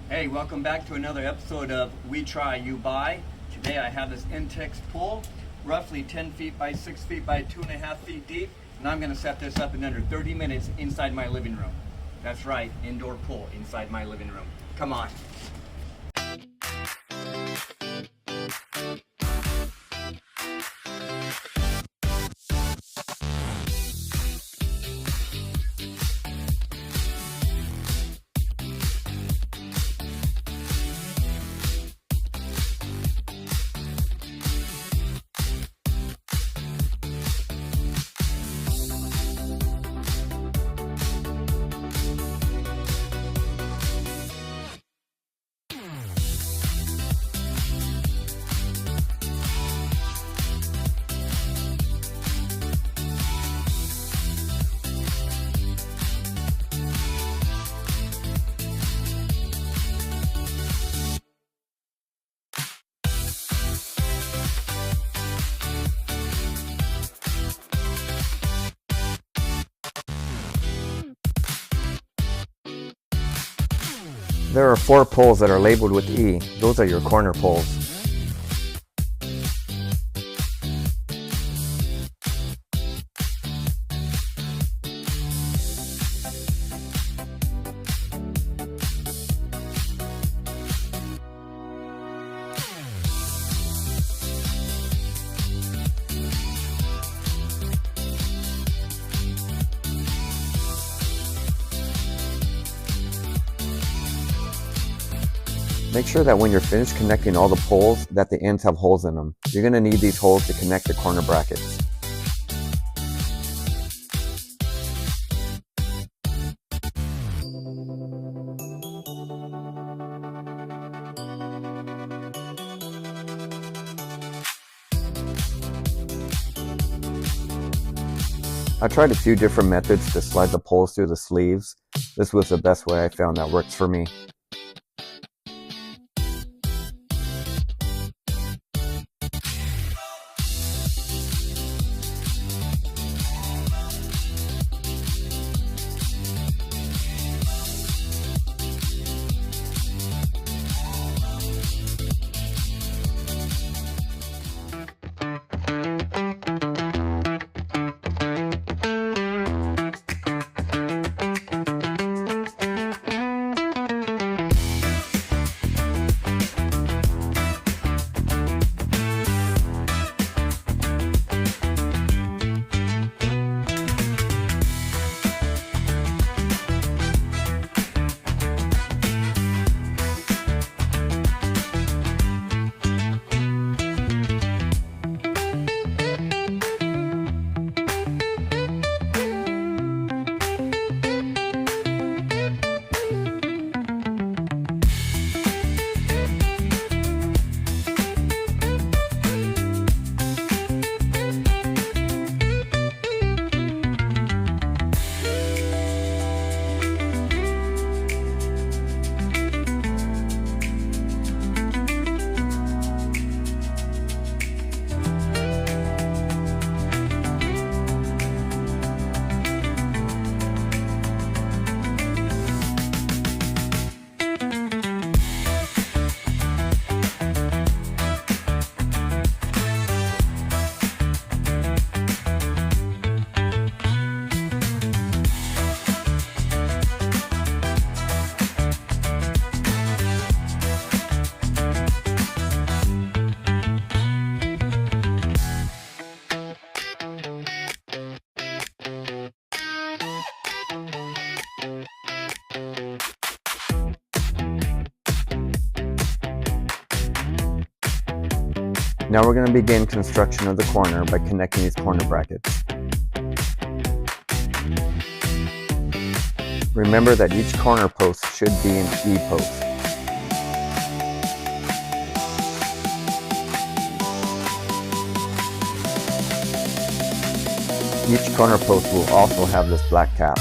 Hey, welcome back to another episode of We Try, You Buy. Today I have this INTEX pool, roughly 10 feet by 6 feet by 2.5 feet deep, and I'm going to set this up in under 30 minutes inside my living room. That's right, indoor pool inside my living room. Come on. There are 4 poles that are labeled with E. Those are your corner poles. Make sure that when you're finished connecting all the poles that the ends have holes in them. You're going to need these holes to connect the corner brackets. I tried a few different methods to slide the poles through the sleeves. This was the best way I found that works for me. Now we're going to begin construction of the corner by connecting these corner brackets. Remember that each corner post should be an E post. Each corner post will also have this black cap.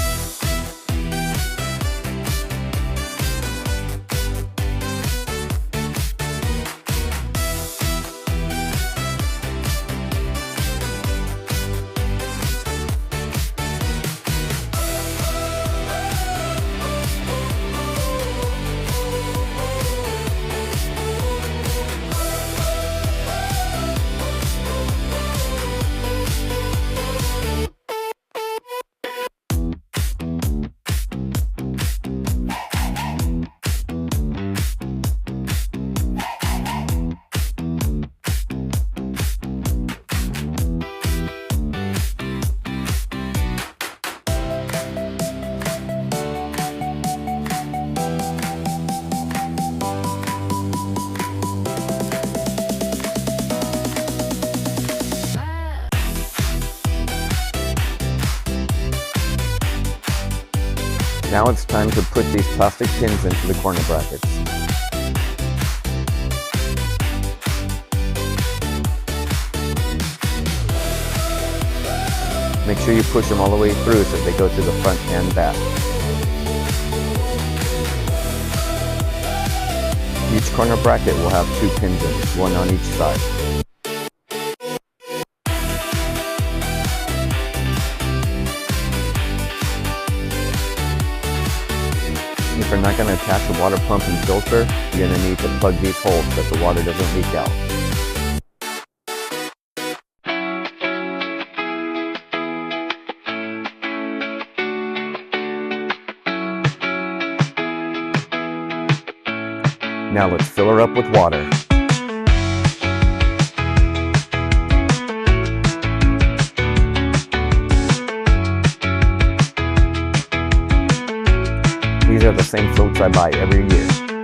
Now it's time to put these plastic pins into the corner brackets. Make sure you push them all the way through so they go through the front and back. Each corner bracket will have 2 pins in it, one on each side. If you're not going to attach a water pump and filter, you're going to need to plug these holes so that the water doesn't leak out. Now let's fill her up with water. These are the same floats I buy every year.